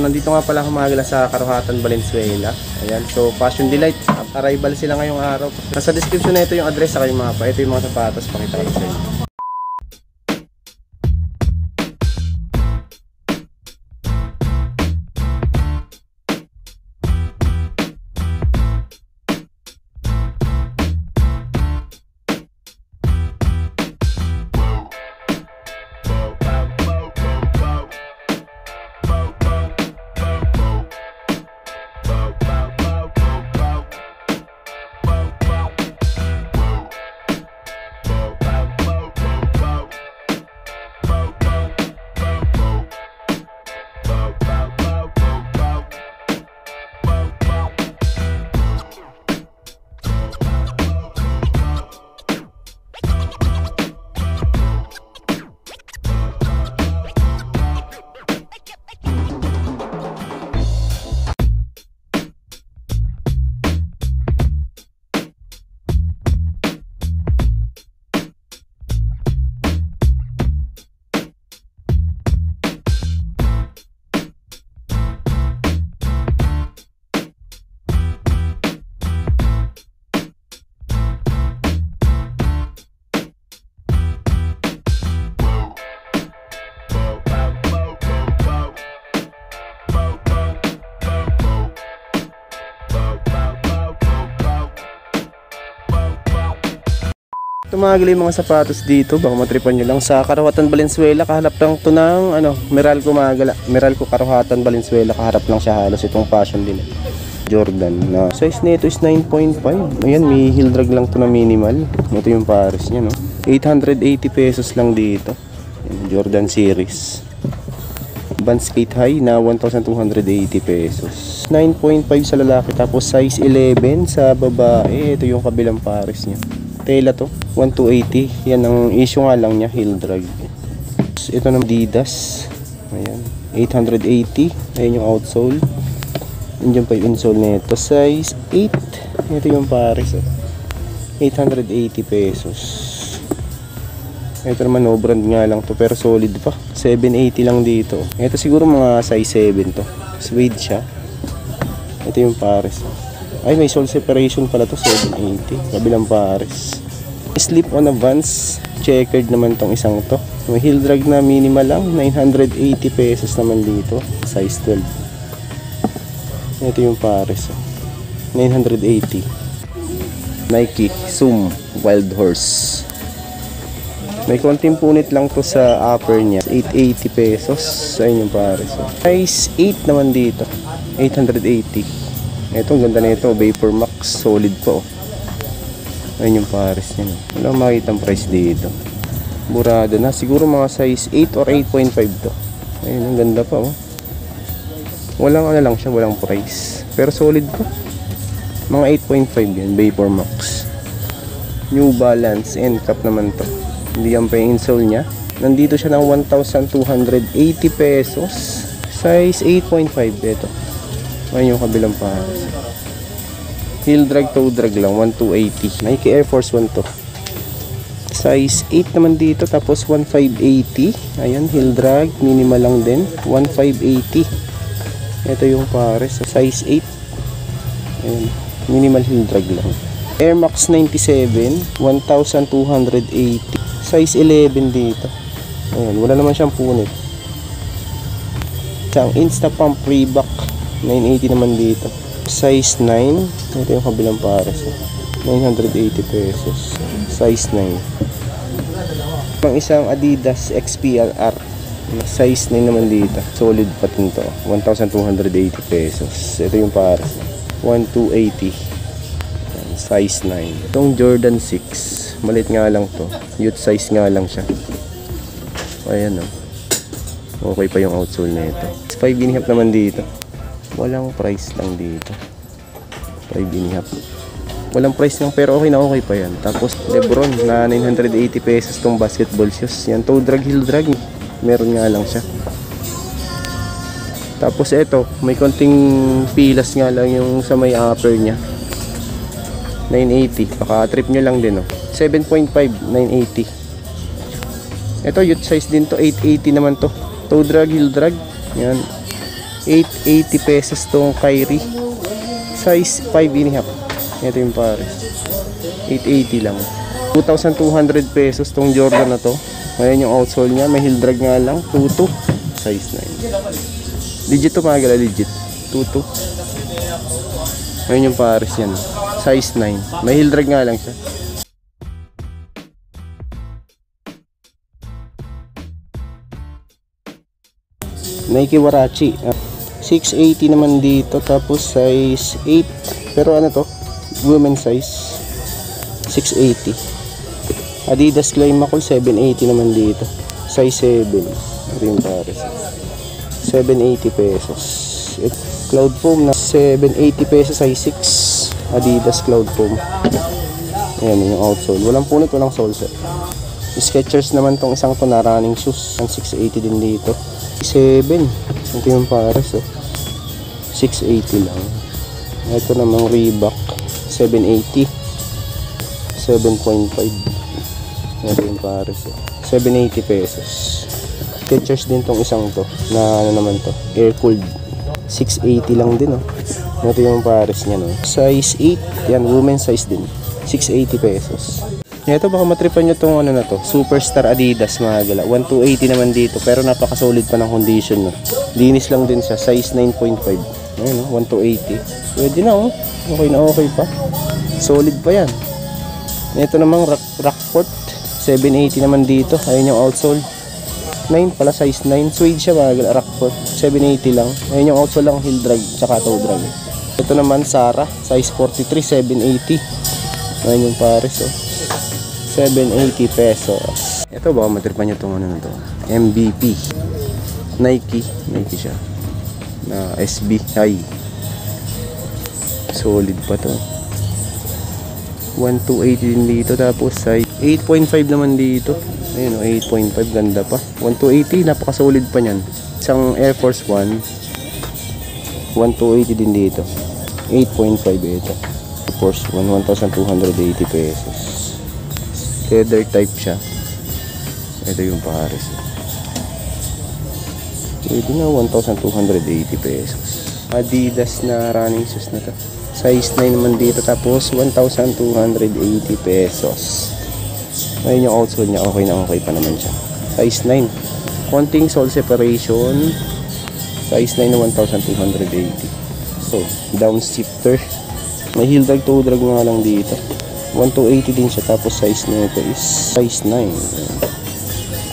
Nandito nga pala humagala sa Karuhatan, Valenzuela. Ayan, so Fashion Delight. Arrival sila ngayong araw. Nasa description na ito yung address sa kayong mapa. Ito yung mga sapatos, pakita ko sa inyo. Tumagili yung mga sapatos dito, baka matripan nyo lang sa Karuhatan, Valenzuela. Kaharap lang ito ng Meralco Karuhatan, Valenzuela. Kaharap lang siya halos itong Fashion din. Jordan na size nito is 9.5. Ayan, may heel drag lang to na minimal. Ito yung pares nya, no? 880 pesos lang dito. Ayan, Jordan series. Band skate high na 1,280 pesos. 9.5 sa lalaki, tapos size 11 sa babae. Ito yung kabilang pares nya. Tela to, 1,280. Yan ang issue nga lang niya, heel drag. Ito ng Adidas. Ayan, 880. Ayan yung outsole. Nandiyan pa yung insole nito. Size 8. Ito yung pares. 880 pesos. Ito naman, no brand nga lang to, pero solid pa. 780 lang dito. Ito siguro mga size 7 to. Suede siya. Ito yung pares. Ay, may sole separation pala to, 780. Kabilang pares. Slip on a Vans. Checkered naman tong isang to. May heel drag na minimal lang. 980 pesos naman dito. Size 12. Ito yung pares. 980. Nike Zoom Wild Horse. May konting punit lang to sa upper niya. 880 pesos. Sa inyong pares. Size 8 naman dito. 880. Ito, ang ganda na ito, Vapor Max, solid po. Ayun yung pares niya. Wala makita ang price dito. Burado na, siguro mga size 8 or 8.5 to. Ayun, ang ganda pa, oh. Walang ano lang siya, walang price. Pero solid po. Mga 8.5 yan, Vapor Max. New Balance, N-Cap naman to. Hindi yan pa yung insole niya. Nandito siya ng 1,280 pesos. Size 8.5 ito. Ayun yung kabilang pares. Heel drag, toe drag lang, 1,280. Nike Air Force 1 to. Size 8 naman dito, tapos 1,580. Ayan, heel drag, minimal lang din, 1,580. Ito yung pares, size 8. Ayan, minimal heel drag lang. Air Max 97, 1,280. Size 11 dito. Ayan, wala naman siyang punit. Isang Insta Pump Reebok, 980 naman dito. Size 9. Ito yung kabilang pares. 980 pesos. Size 9. Ang isang Adidas XPLR. Size 9 naman dito. Solid pa din to. 1,280 pesos. Ito yung pares. 1,280. Size 9. Itong Jordan 6. Malit nga lang to. Youth size nga lang siya. Ayan, o. Okay pa yung outsole na ito. 5.5 naman dito. Walang price lang dito. 5.5. Walang price lang, pero okay na okay pa yan. Tapos Lebron na 980 pesos tong basketball shoes. Yan, toe drag, heel drag. Meron nga lang siya. Tapos ito, may konting pilas nga lang yung sa may upper nya. 980. Baka trip nyo lang din, oh. 7.5, 980. Ito, youth size din to. 880 naman to. Toe drag, heel drag. Yan. 880 pesos tong Kyrie. Size 5.5. Ito yung pares. 880 lang. 2,200 pesos tong Jordan na to. Ngayon yung outsole niya. May heel drag nga lang. 22. Size 9. Legit to mga gala. Legit. 22. Ngayon yung pares yan. Size 9. May heel drag nga lang siya. Nike Warachi. 680 naman dito. Tapos size 8. Pero ano to? Women size. 680. Adidas Climacool 780 naman dito. Size 7. Ito yung pares. 780 pesos. Cloud Foam na 780 pesos size 6. Adidas Cloud Foam. Ayan yung outsole. Walang punit, walang sole set. Skechers naman tong isang to na running shoes. Ang 680 din dito. 7. Ito yung pares. 680 lang. Ito namang Reebok 780. 7.5. Ito yung pares. 780 pesos. Skechers din tong isang to na ano naman to, air cooled. 680 lang din. Ito yung pares niya, no. Size 8. Yan, women size din. 680 pesos. Ito baka matripan nyo tong ano na to, Superstar Adidas mga gala. 1280 naman dito pero napaka-solid pa ng condition, no. Linis lang din siya, size 9.5. Ayun, 1280. Pwede na, okay na okay pa. Solid pa yan. Ito namang Rockport 780 naman dito. Ayun yung outsole. 9 pala, size 9. Suede siya mga gala, Rockport 780 lang. Ayun yung outsole lang, heel drag tsaka toe drag. Ito naman Zara size 43, 780. Ayun yung pares, 780 pesos. Ito baka matripan nyo itong ano na to, MVP Nike siya na SB high. Solid pa to. 1280 din dito. Tapos ay 8.5 naman dito. Ayun, 8.5, ganda pa. 1280, napaka-solid pa niyan. Isang Air Force 1 1280 din dito. 8.5 ito. Air Force 1 1,280 pesos. Leather type siya. Ito yung pares. Ito na 1,280 pesos. Adidas na running shoes na to. Size 9 naman dito. Tapos 1,280 pesos. Ngayon yung outsole niya, okay na okay pa naman siya. Size 9. Konting sole separation. Size 9 na 1,280. So, down shifter. May heel drag, toe drag nga lang dito. 1,280 din siya. Tapos size nito is size 9.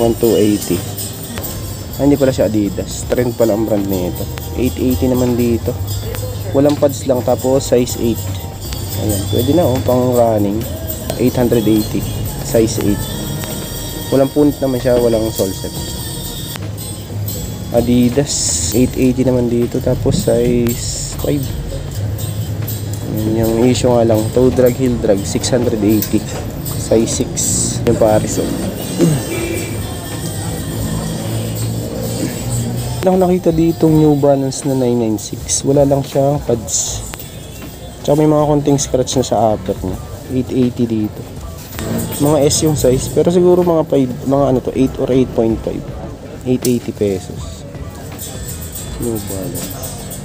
1,280. Hindi pala siya Adidas. Trend pala ang brand nito. 880 naman dito. Walang pads lang. Tapos size 8. Ayan. Pwede na pang running. 880. Size 8. Walang punit naman siya. Walang sole set. Adidas 880 naman dito. Tapos size 5. Yung issue nga lang, toe drag, heel drag 680, size 6 yung pares. Ako nakita dito New Balance na 996, wala lang siyang pads, tsaka may mga konting scratch na sa upper niya. 880 dito, mga S yung size, pero siguro mga 5, mga ano to, 8 or 8.5. 880 pesos New Balance,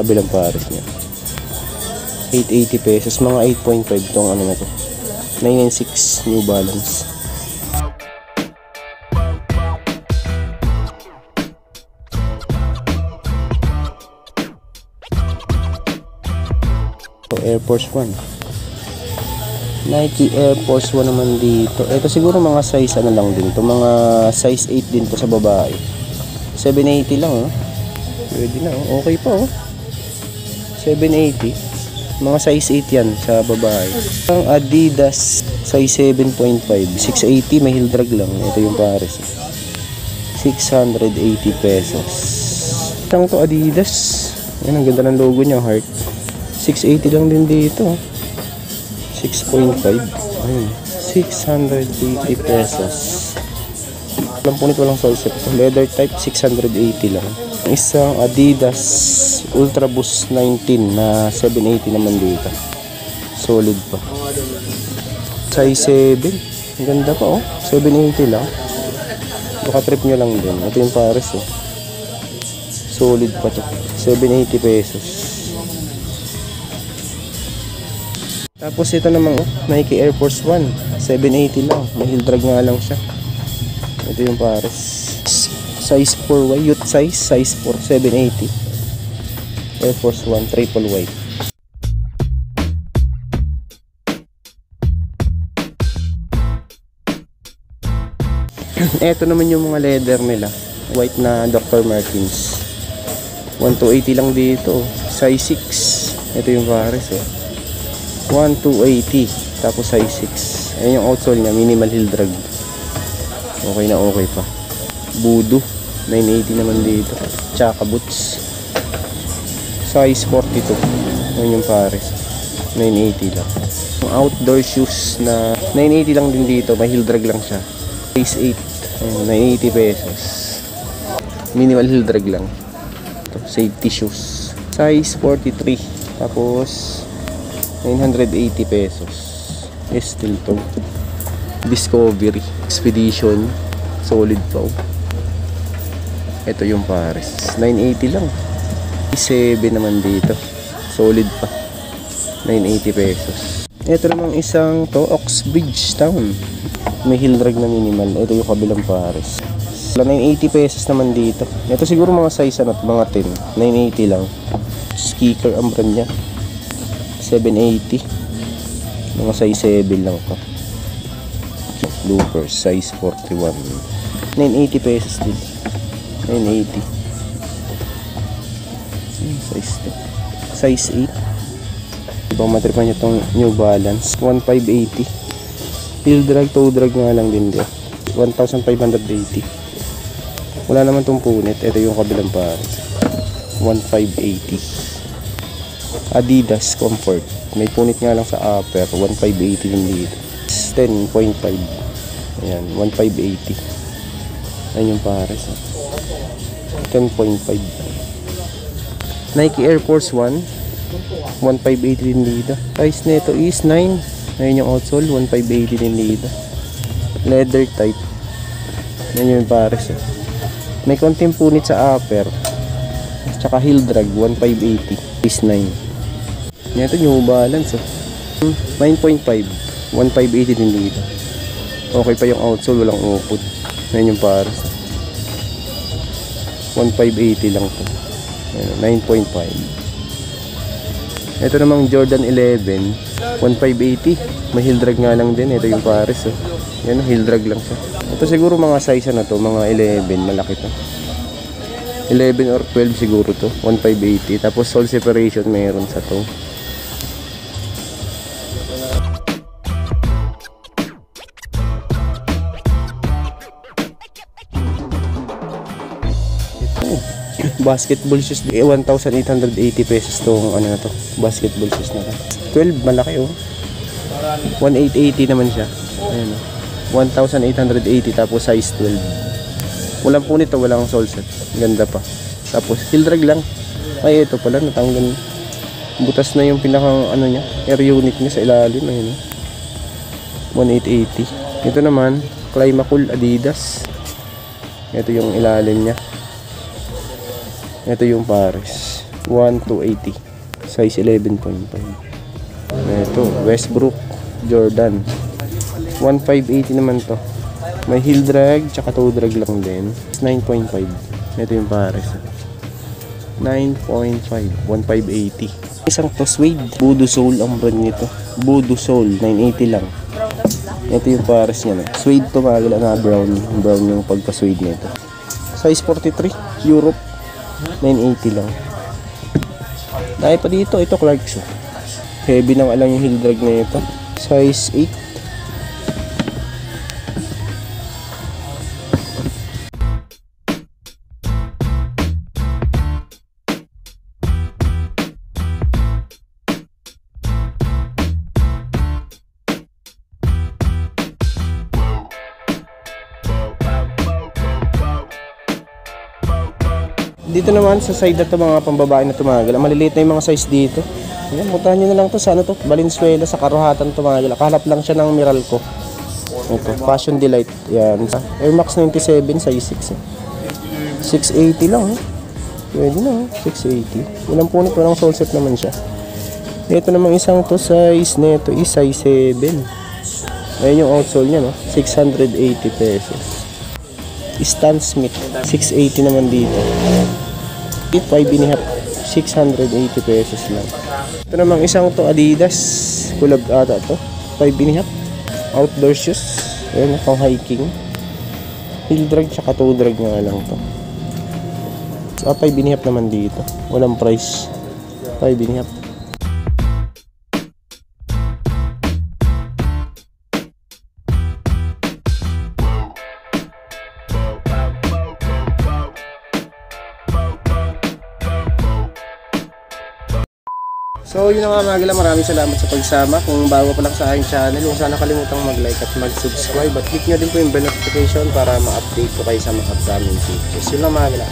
kabilang pares niya. 880 pesos, mga 8.5 tong ano na to, 996 New Balance. So, Air Force 1, Nike Air Force 1 naman dito. Ito siguro mga size ano lang din to, mga size 8 din to sa babae. 780 lang pwede na okay pa 780. Mga size 8 yan sa babae. Ang Adidas size 7.5, 680, may heel drag lang. Ito yung pares. 680 pesos. Itang to Adidas. Yan, ang ganda ng logo niya, heart. 680 lang din dito. 6.5. Ayun, 680 pesos. Walang punit, walang sole set. Leather type, 680 lang. Isang Adidas Ultra Boost 19 na 780 naman dito. Solid pa. Size 7. Ang ganda pa 780 lang. Baka trip nyo lang din. Ito yung pares Solid pa to. 780 pesos. Tapos ito naman, Nike Air Force 1. 780 lang. May heel drag nga lang siya. Ito yung pares. Size 4Y. Youth size 4. 780. Air Force 1. Triple white. Ito naman yung mga leather nila. White na Dr. Martens. 1280 lang dito. Size 6. Ito yung pares 1280. Tapos size 6. Ayan yung outsole niya. Minimal heel drag. Okay na okay pa. Voodoo. 980 naman dito. Chaka boots. Size 42. Ayan yung pares. 980 lang. Yung outdoor shoes na 980 lang din dito. May heel drag lang siya. Size 8. Ayan, 980 pesos. Minimal heel drag lang. Ito, safety shoes. Size 43. Tapos 980 pesos. Still to. Discovery. Expedition. Solid pa. Ito yung pares. 980 lang. 7 naman dito. Solid pa. 980 pesos. Ito namang isang to, Oxbridge Town. May heel drag na minimal. Ito yung kabilang pares. 980 pesos naman dito. Ito siguro mga size mga 10. 980 lang. Skicker ang brand niya. 780. Mga size 7 lang to. Loopers size 41. 980 pesos din. 980. Size 2. Size 8. Ibang matripan nyo itong New Balance. 1580. Heel drag, toe drag nga lang din dito. 1580. Wala naman itong punit. Ito yung kabilang pares. 1580. Adidas Comfort. May punit nga lang sa upper. 1580 din dito. 10.5. Ayan, 1580. Ayan yung pares. 10.5. Nike Air Force 1. 1580 din dito. Size nito is 9. Ayan yung outsole. 1580 din dito. Leather type. Ayan yung pares. May konting punit sa upper. Tsaka heel drag. 1580. Size 9. Ito New Balance 9.5. 1580 din dito. Okay pa yung outsole, walang upod. Ayan yung pares. 1580 lang to. 9.5. Ito namang Jordan 11. 1580. May heel drag nga lang din. Ito yung pares. Yan, heel drag lang siya. Ito siguro mga size na to. Mga 11. Malaki to. 11 or 12 siguro to. 1580. Tapos sole separation meron sa to. Basketball shoes, 1,880 pesos tong ano na to, basketball shoes na to. 12, malaki 1,880 naman siya. Ayan 1,880 tapos size 12. Walang punit to, walang sole set. Ganda pa. Tapos heel drag lang. Ay ito pala natanggal. Butas na yung pinakang ano niya, air unit niya sa ilalim. Ayan 1,880. Ito naman, Climacool Adidas. Ito yung ilalim niya. Ito yung pares. 1,280. Size 11.5. Ito, Westbrook Jordan. 1,580 naman to. May heel drag, tsaka toe drag lang din. 9.5. Ito yung pares. 9.5. 1,580. Isang to suede. Voodoo Soul ang brand nito. Voodoo Soul. 980 lang. Ito yung pares niya. Suede to magala na brown. Brown yung pagka-suede nito. Size 43. Europe. 980 lang. Dahil pa dito, ito Clarks. Heavy nang alam yung heel drag na ito. Size 8. Dito naman sa side na to mga pambabae na tumagal. Maliliit na yung mga size dito. Ayan, puntahan nyo na lang to sa ano to, Valenzuela sa Karuhatan tumagal. Kahalap lang siya ng Meralco. Ito, Fashion Delight. Yan. Air Max 97 size 6. 680 lang. Pwede na, 680. Walang punit, walang sole set naman siya. Ito namang isang to size nito is size 7. Ayan yung outsole niya, no? 680 pesos. Stan Smith, 680 naman dito. 5.5, 680 pesos lang. Ito namang isang to Adidas. Kulab ata to. 5.5. Outdoor shoes. Ayan, pang hiking. Heel drag tsaka toe drag nga lang to. So, 5.5 naman dito. Walang price. 5.5. So yun na nga mga gala, maraming salamat sa pagsama. Kung bago pa lang sa aking channel, huwag sana kalimutang mag-like at mag-subscribe. At click nyo din po yung bell notification para ma-update ko kayo sa mga upcoming videos. Yun lang mga gala.